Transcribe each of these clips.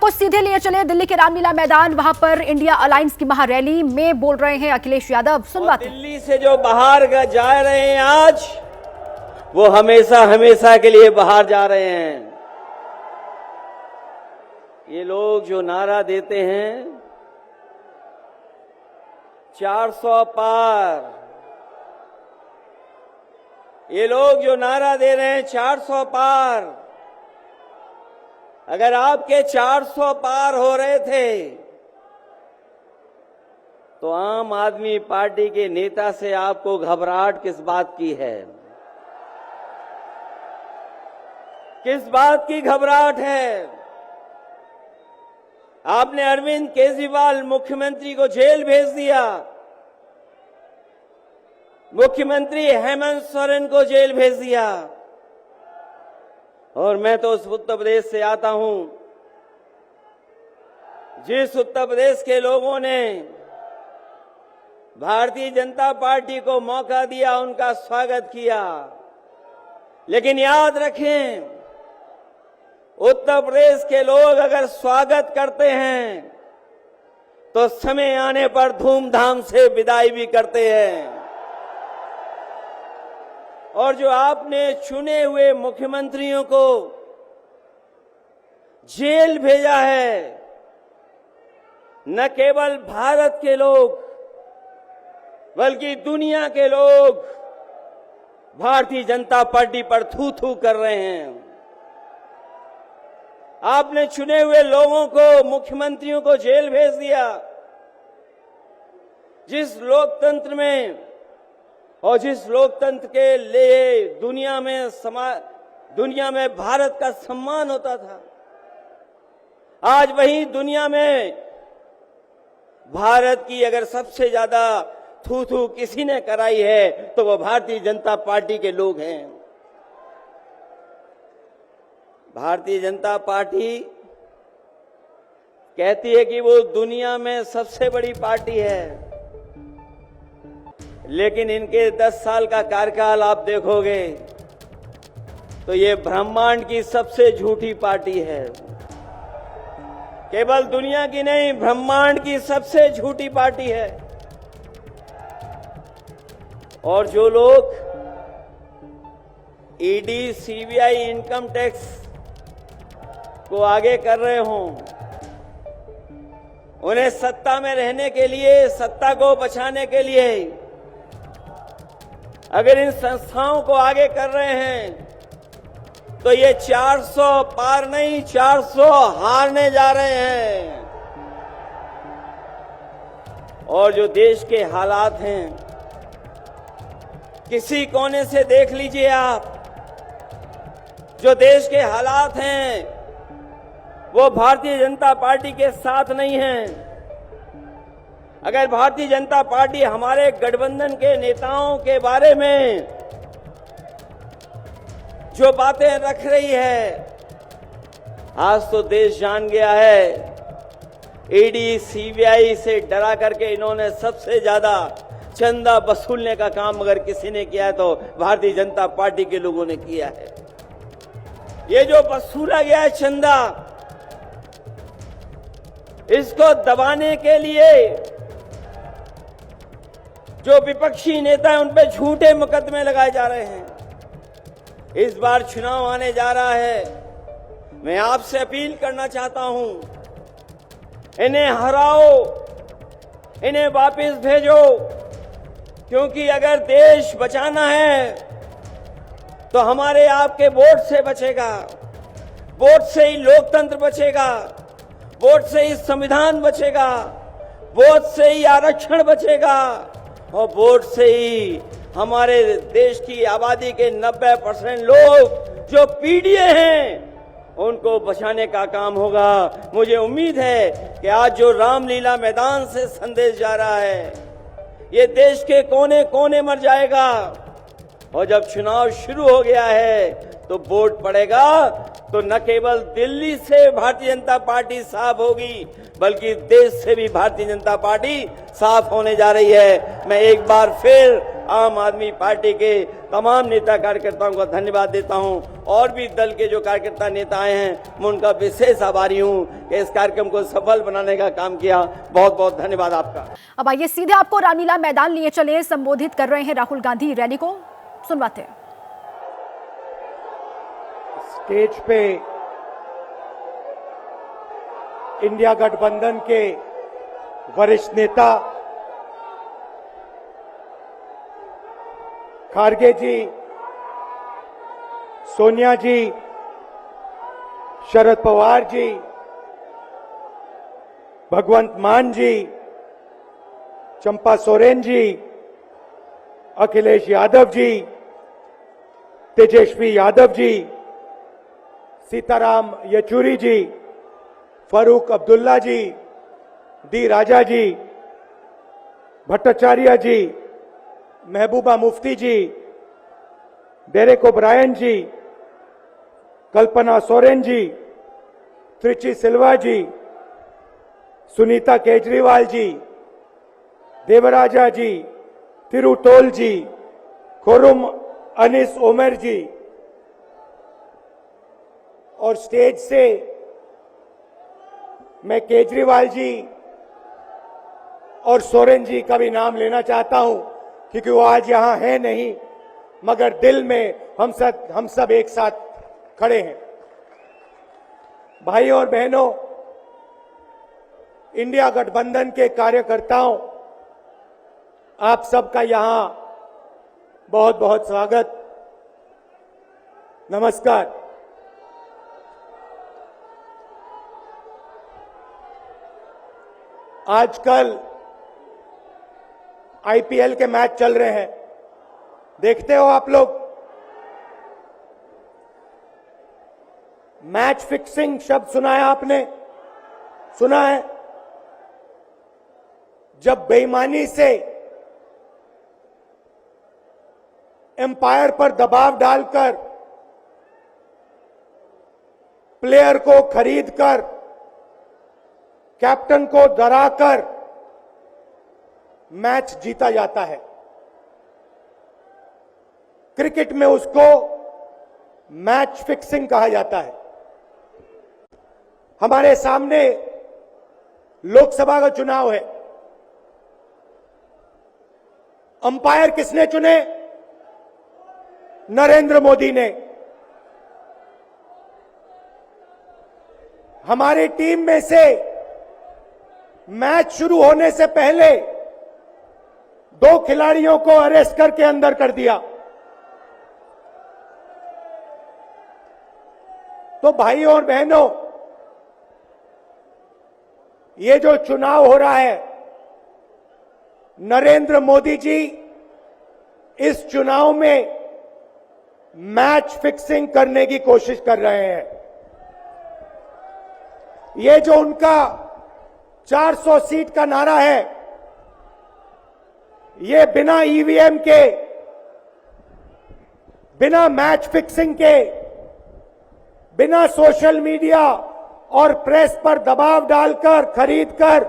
आपको सीधे लिए चले दिल्ली के रामलीला मैदान। वहां पर इंडिया अलायंस की महारैली में बोल रहे हैं अखिलेश यादव। सुन बात। दिल्ली से जो बाहर जा रहे हैं आज, वो हमेशा हमेशा के लिए बाहर जा रहे हैं। ये लोग जो नारा देते हैं 400 पार, ये लोग जो नारा दे रहे हैं 400 पार, अगर आपके 400 पार हो रहे थे तो आम आदमी पार्टी के नेता से आपको घबराहट किस बात की है? किस बात की घबराहट है? आपने अरविंद केजरीवाल मुख्यमंत्री को जेल भेज दिया, मुख्यमंत्री हेमंत सोरेन को जेल भेज दिया। और मैं तो उस उत्तर प्रदेश से आता हूं जिस उत्तर प्रदेश के लोगों ने भारतीय जनता पार्टी को मौका दिया, उनका स्वागत किया। लेकिन याद रखें, उत्तर प्रदेश के लोग अगर स्वागत करते हैं तो समय आने पर धूमधाम से विदाई भी करते हैं। और जो आपने चुने हुए मुख्यमंत्रियों को जेल भेजा है, न केवल भारत के लोग बल्कि दुनिया के लोग भारतीय जनता पार्टी पर थू थू कर रहे हैं। आपने चुने हुए लोगों को, मुख्यमंत्रियों को जेल भेज दिया। जिस लोकतंत्र में और जिस लोकतंत्र के लिए दुनिया में भारत का सम्मान होता था, आज वही दुनिया में भारत की अगर सबसे ज्यादा थू थू किसी ने कराई है तो वो भारतीय जनता पार्टी के लोग हैं। भारतीय जनता पार्टी कहती है कि वो दुनिया में सबसे बड़ी पार्टी है, लेकिन इनके 10 साल का कार्यकाल आप देखोगे तो ये ब्रह्मांड की सबसे झूठी पार्टी है। केवल दुनिया की नहीं, ब्रह्मांड की सबसे झूठी पार्टी है। और जो लोग ईडी, सीबीआई, इनकम टैक्स को आगे कर रहे हों, उन्हें सत्ता में रहने के लिए, सत्ता को बचाने के लिए अगर इन संस्थाओं को आगे कर रहे हैं तो ये 400 पार नहीं, 400 हारने जा रहे हैं। और जो देश के हालात हैं, किसी कोने से देख लीजिए आप, जो देश के हालात हैं वो भारतीय जनता पार्टी के साथ नहीं हैं। अगर भारतीय जनता पार्टी हमारे गठबंधन के नेताओं के बारे में जो बातें रख रही है, आज तो देश जान गया है। ईडी, सीबीआई से डरा करके इन्होंने सबसे ज्यादा चंदा वसूलने का काम अगर किसी ने किया है तो भारतीय जनता पार्टी के लोगों ने किया है। ये जो वसूला गया है चंदा, इसको दबाने के लिए जो विपक्षी नेता हैं उन पे झूठे मुकदमे लगाए जा रहे हैं। इस बार चुनाव आने जा रहा है, मैं आपसे अपील करना चाहता हूं, इन्हें हराओ, इन्हें वापस भेजो। क्योंकि अगर देश बचाना है तो हमारे आपके वोट से बचेगा, वोट से ही लोकतंत्र बचेगा, वोट से ही संविधान बचेगा, वोट से ही आरक्षण बचेगा और वोट से ही हमारे देश की आबादी के 90% लोग जो पीड़ित हैं उनको बचाने का काम होगा। मुझे उम्मीद है कि आज जो रामलीला मैदान से संदेश जा रहा है, ये देश के कोने कोने मर जाएगा। और जब चुनाव शुरू हो गया है तो वोट पड़ेगा तो न केवल दिल्ली से भारतीय जनता पार्टी साफ होगी बल्कि देश से भी भारतीय जनता पार्टी साफ होने जा रही है। मैं एक बार फिर आम आदमी पार्टी के तमाम नेता कार्यकर्ताओं का धन्यवाद देता हूं और भी दल के जो कार्यकर्ता नेता आए हैं मैं उनका विशेष आभारी हूं कि इस कार्यक्रम को सफल बनाने का काम किया। बहुत बहुत धन्यवाद आपका। अब आइए सीधे आपको रामलीला मैदान लिए चले, संबोधित कर रहे हैं राहुल गांधी रैली को, सुनवाते हैं। स्टेज पे इंडिया गठबंधन के वरिष्ठ नेता खारगे जी, सोनिया जी, शरद पवार जी, भगवंत मान जी, चंपा सोरेन जी, अखिलेश यादव जी, तेजस्वी यादव जी, सीताराम येचुरी जी, फारूक अब्दुल्ला जी, डी राजा जी, भट्टाचार्य जी, महबूबा मुफ्ती जी, डेरेक ओब्रायन जी, कल्पना सोरेन जी, त्रिची सिल्वा जी, सुनीता केजरीवाल जी, देवराजा जी, तिरुतोल जी, खुरुम अनिस उमर जी, और स्टेज से मैं केजरीवाल जी और सोरेन जी का भी नाम लेना चाहता हूं क्योंकि वो आज यहां है नहीं, मगर दिल में हम सब एक साथ खड़े हैं। भाइयों और बहनों, इंडिया गठबंधन के कार्यकर्ताओं, आप सबका यहां बहुत बहुत स्वागत, नमस्कार। आजकल आईपीएल के मैच चल रहे हैं, देखते हो आप लोग। मैच फिक्सिंग शब्द सुना है आपने? सुना है? जब बेईमानी से एम्पायर पर दबाव डालकर प्लेयर को खरीदकर कैप्टन को डराकर मैच जीता जाता है। क्रिकेट में उसको मैच फिक्सिंग कहा जाता है। हमारे सामने लोकसभा का चुनाव है। अंपायर किसने चुने? नरेंद्र मोदी ने। हमारी टीम में से मैच शुरू होने से पहले 2 खिलाड़ियों को अरेस्ट करके अंदर कर दिया। तो भाइयों और बहनों, ये जो चुनाव हो रहा है, नरेंद्र मोदी जी इस चुनाव में मैच फिक्सिंग करने की कोशिश कर रहे हैं। ये जो उनका 400 सीट का नारा है, ये बिना ईवीएम के, बिना मैच फिक्सिंग के, बिना सोशल मीडिया और प्रेस पर दबाव डालकर खरीदकर,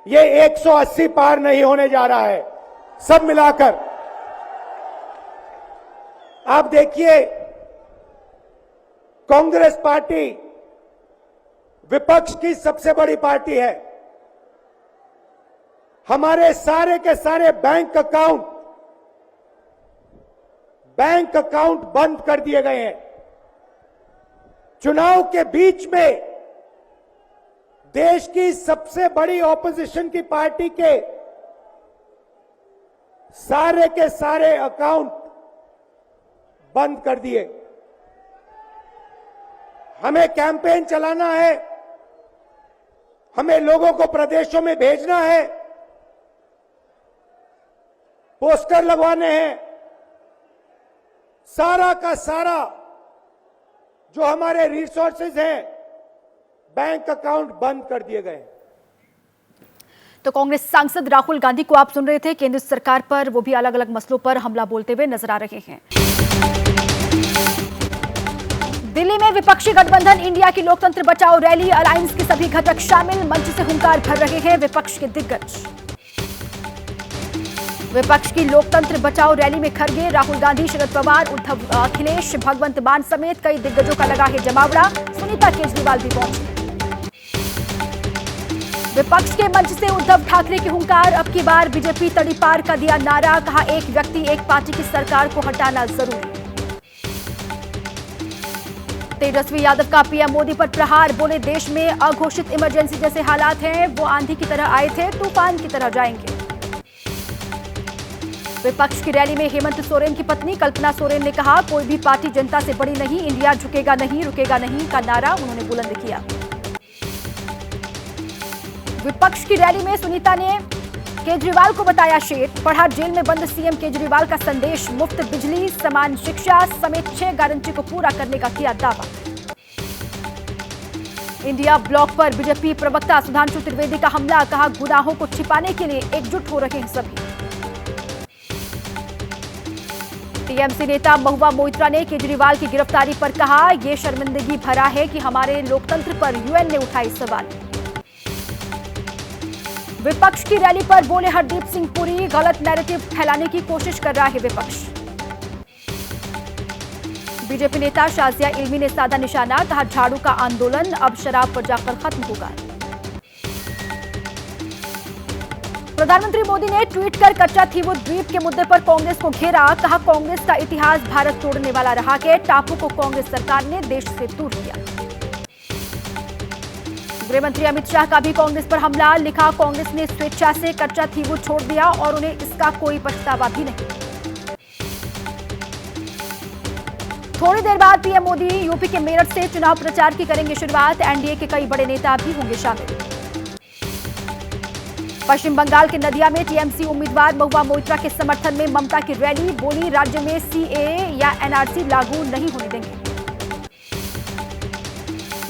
ये 180 पार नहीं होने जा रहा है। सब मिलाकर आप देखिए, कांग्रेस पार्टी विपक्ष की सबसे बड़ी पार्टी है। हमारे सारे के सारे बैंक अकाउंट बंद कर दिए गए हैं। चुनाव के बीच में देश की सबसे बड़ी ऑपोजिशन की पार्टी के सारे अकाउंट बंद कर दिए। हमें कैंपेन चलाना है, हमें लोगों को प्रदेशों में भेजना है, पोस्टर लगवाने हैं। सारा का सारा जो हमारे रिसोर्सेज हैं, बैंक अकाउंट बंद कर दिए गए। तो कांग्रेस सांसद राहुल गांधी को आप सुन रहे थे, केंद्र सरकार पर वो भी अलग अलग मसलों पर हमला बोलते हुए नजर आ रहे हैं। दिल्ली में विपक्षी गठबंधन इंडिया की लोकतंत्र बचाओ रैली, अलायंस के सभी घटक शामिल, मंच से हुंकार भर रहे हैं विपक्ष के दिग्गज। विपक्ष की लोकतंत्र बचाओ रैली में खड़गे राहुल गांधी, शरद पवार, उद्धव, अखिलेश, भगवंत मान समेत कई दिग्गजों का लगा है जमावड़ा। सुनीता केजरीवाल भी पहुंची। विपक्ष के मंच से उद्धव ठाकरे की हुंकार, अब की बार बीजेपी तड़ीपार का दिया नारा, कहा एक व्यक्ति एक पार्टी की सरकार को हटाना जरूरी। तेजस्वी यादव का पीएम मोदी पर प्रहार, बोले देश में अघोषित इमरजेंसी जैसे हालात हैं, वो आंधी की तरह आए थे, तूफान की तरह जाएंगे। विपक्ष की रैली में हेमंत सोरेन की पत्नी कल्पना सोरेन ने कहा, कोई भी पार्टी जनता से बड़ी नहीं, इंडिया झुकेगा नहीं, रुकेगा नहीं का नारा उन्होंने बुलंद किया। विपक्ष की रैली में सुनीता ने केजरीवाल को बताया शेर, पढ़ा जेल में बंद सीएम केजरीवाल का संदेश, मुफ्त बिजली, समान शिक्षा समेत 6 गारंटी को पूरा करने का किया दावा। इंडिया ब्लॉक पर बीजेपी प्रवक्ता सुधांशु त्रिवेदी का हमला, कहा गुनाहों को छिपाने के लिए एकजुट हो रहे हैं सभी। टीएमसी नेता महुआ मोइत्रा ने केजरीवाल की गिरफ्तारी पर कहा, यह शर्मिंदगी भरा है कि हमारे लोकतंत्र पर यूएन ने उठाई सवाल। विपक्ष की रैली पर बोले हरदीप सिंह पुरी, गलत नैरेटिव फैलाने की कोशिश कर रहा है विपक्ष। बीजेपी नेता शाजिया इल्मी ने साधा निशाना, कहा झाड़ू का आंदोलन अब शराब पर जाकर खत्म होगा। प्रधानमंत्री मोदी ने ट्वीट कर कच्चा थीवू द्वीप के मुद्दे पर कांग्रेस को घेरा, कहा कांग्रेस का इतिहास भारत तोड़ने वाला रहा है, टापू को कांग्रेस सरकार ने देश से दूर किया। गृह मंत्री अमित शाह का भी कांग्रेस पर हमला, लिखा कांग्रेस ने स्वेच्छा से कच्चा थीवू छोड़ दिया और उन्हें इसका कोई पछतावा भी नहीं। थोड़ी देर बाद पीएम मोदी यूपी के मेरठ से चुनाव प्रचार की करेंगे शुरुआत, एनडीए के कई बड़े नेता भी होंगे शामिल। पश्चिम बंगाल के नदिया में टीएमसी उम्मीदवार महुआ मोइत्रा के समर्थन में ममता की रैली, बोली राज्य में सीएए या एनआरसी लागू नहीं होने देंगे।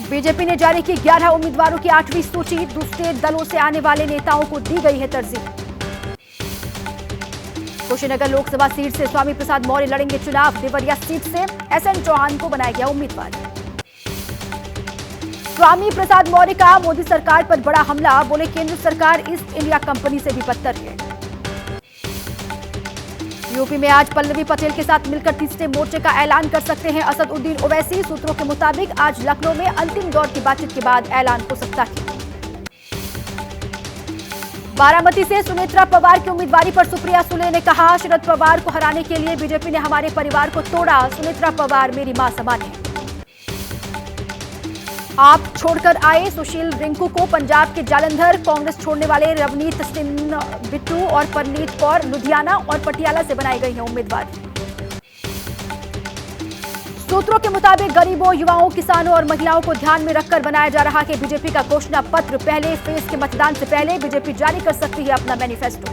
बीजेपी ने जारी की 11 उम्मीदवारों की 8वीं सूची, दूसरे दलों से आने वाले नेताओं को दी गई है तरजीह। कुशीनगर लोकसभा सीट से स्वामी प्रसाद मौर्य लड़ेंगे चुनाव, देवरिया सीट से एसएन चौहान को बनाया गया उम्मीदवार। स्वामी प्रसाद मौर्य का मोदी सरकार पर बड़ा हमला, बोले केंद्र सरकार ईस्ट इंडिया कंपनी से भी बदतर है। यूपी में आज पल्लवी पटेल के साथ मिलकर तीसरे मोर्चे का ऐलान कर सकते हैं असदुद्दीन ओवैसी, सूत्रों के मुताबिक आज लखनऊ में अंतिम दौर की बातचीत के बाद ऐलान हो सकता है। बारामती से सुनेत्रा पवार की उम्मीदवारी पर सुप्रिया सुले ने कहा, शरद पवार को हराने के लिए बीजेपी ने हमारे परिवार को तोड़ा, सुनेत्रा पवार मेरी मां समान है। आप छोड़कर आए सुशील रिंकू को पंजाब के जालंधर, कांग्रेस छोड़ने वाले रवनीत सिंह बिट्टू और परनीत कौर लुधियाना और पटियाला से बनाई गई हैं उम्मीदवार। सूत्रों के मुताबिक गरीबों, युवाओं, किसानों और महिलाओं को ध्यान में रखकर बनाया जा रहा है बीजेपी का घोषणा पत्र। पहले फेज के मतदान से पहले बीजेपी जारी कर सकती है अपना मैनिफेस्टो।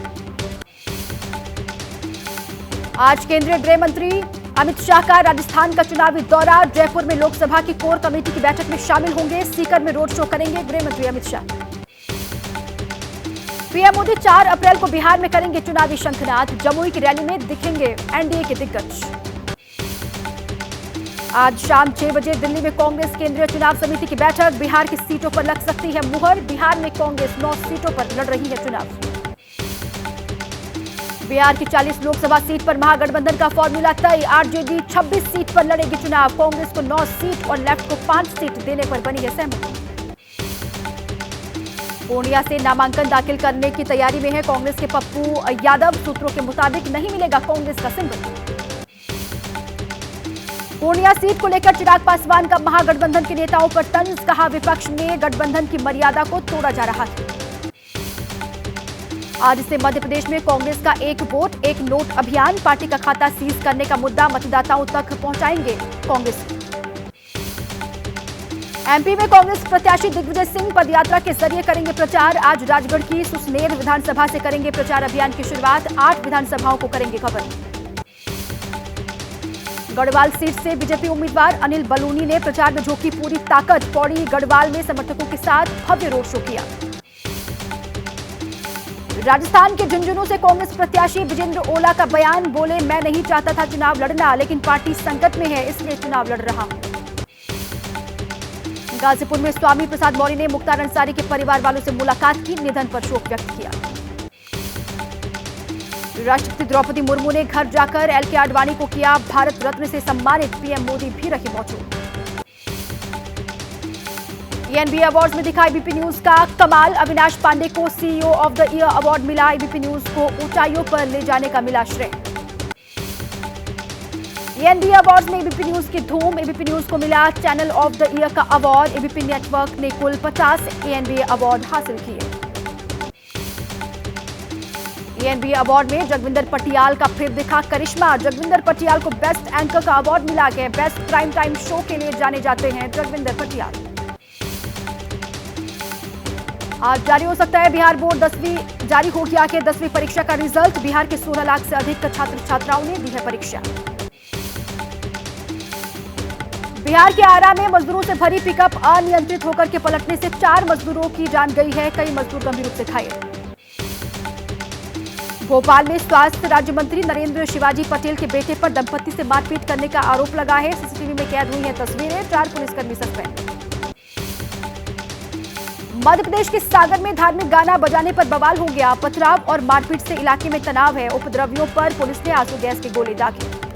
आज केंद्रीय गृह मंत्री अमित शाह का राजस्थान का चुनावी दौरा, जयपुर में लोकसभा की कोर कमेटी की बैठक में शामिल होंगे, सीकर में रोड शो करेंगे गृह मंत्री अमित शाह। पीएम मोदी 4 अप्रैल को बिहार में करेंगे चुनावी शंखनाद, जमुई की रैली में दिखेंगे एनडीए के दिग्गज। आज शाम 6 बजे दिल्ली में कांग्रेस केंद्रीय चुनाव समिति की बैठक, बिहार की सीटों पर लग सकती है मुहर, बिहार में कांग्रेस 9 सीटों पर लड़ रही है चुनाव। बिहार की 40 लोकसभा सीट पर महागठबंधन का फॉर्मूला तय, आरजेडी 26 सीट पर लड़ेगी चुनाव, कांग्रेस को 9 सीट और लेफ्ट को 5 सीट देने पर बनी है सहमति। पूर्णिया से नामांकन दाखिल करने की तैयारी में है कांग्रेस के पप्पू यादव, सूत्रों के मुताबिक नहीं मिलेगा कांग्रेस का सिंबल। पूर्णिया सीट को लेकर चिराग पासवान का महागठबंधन के नेताओं पर तंज, कहा विपक्ष में गठबंधन की मर्यादा को तोड़ा जा रहा है। आज से मध्य प्रदेश में कांग्रेस का एक वोट एक नोट अभियान, पार्टी का खाता सीज करने का मुद्दा मतदाताओं तक पहुंचाएंगे कांग्रेस। एमपी में कांग्रेस प्रत्याशी दिग्विजय सिंह पदयात्रा के जरिए करेंगे प्रचार, आज राजगढ़ की सुसनेर विधानसभा से करेंगे प्रचार अभियान की शुरुआत, 8 विधानसभाओं को करेंगे कवर। गढ़वाल सीट से बीजेपी उम्मीदवार अनिल बलूनी ने प्रचार में झोंकी पूरी ताकत, पौड़ी गढ़वाल में समर्थकों के साथ भव्य रोड शो किया। राजस्थान के झुंझुनू से कांग्रेस प्रत्याशी विजेंद्र ओला का बयान, बोले मैं नहीं चाहता था चुनाव लड़ना, लेकिन पार्टी संकट में है इसलिए चुनाव लड़ रहा हूं। गाजीपुर में स्वामी प्रसाद मौर्य ने मुख्तार अंसारी के परिवार वालों से मुलाकात की, निधन पर शोक व्यक्त किया। राष्ट्रपति द्रौपदी मुर्मू ने घर जाकर एल के आडवाणी को किया भारत रत्न से सम्मानित, पीएम मोदी भी रहे मौजूद। एनबीए अवार्ड्स में दिखा एबीपी न्यूज का कमाल, अविनाश पांडे को CEO of the year award मिला। एबीपी न्यूज को ऊंचाइयों पर ले जाने का मिला श्रेय। एनबीए अवार्ड्स में एबीपी न्यूज की धूम, एबीपी न्यूज को मिला चैनल ऑफ द ईयर का अवार्ड। एबीपी नेटवर्क ने कुल 50 एनबीए अवार्ड हासिल किए। एनबीए अवार्ड में जगविंदर पटियाल का फिर दिखा करिश्मा, जगविंदर पटियाल को बेस्ट एंकर का अवार्ड मिला है। बेस्ट प्राइम टाइम शो के लिए जाने जाते हैं जगविंदर पटियाल। आज जारी हो सकता है बिहार बोर्ड 10वीं, जारी हो गया है 10वीं परीक्षा का रिजल्ट। बिहार के 16 लाख से अधिक छात्र छात्राओं ने दी है परीक्षा। बिहार के आरा में मजदूरों से भरी पिकअप अनियंत्रित होकर के पलटने से 4 मजदूरों की जान गई है, कई मजदूर गंभीर रूप से घायल। भोपाल में स्वास्थ्य राज्य मंत्री नरेंद्र शिवाजी पटेल के बेटे पर दंपति से मारपीट करने का आरोप लगा है। सीसीटीवी में कैद हुई हैं तस्वीरें, 4 पुलिसकर्मी सस्पेंड। मध्य प्रदेश के सागर में धार्मिक गाना बजाने पर बवाल हो गया, पथराव और मारपीट से इलाके में तनाव है। उपद्रवियों पर पुलिस ने आंसू गैस के गोले दागे।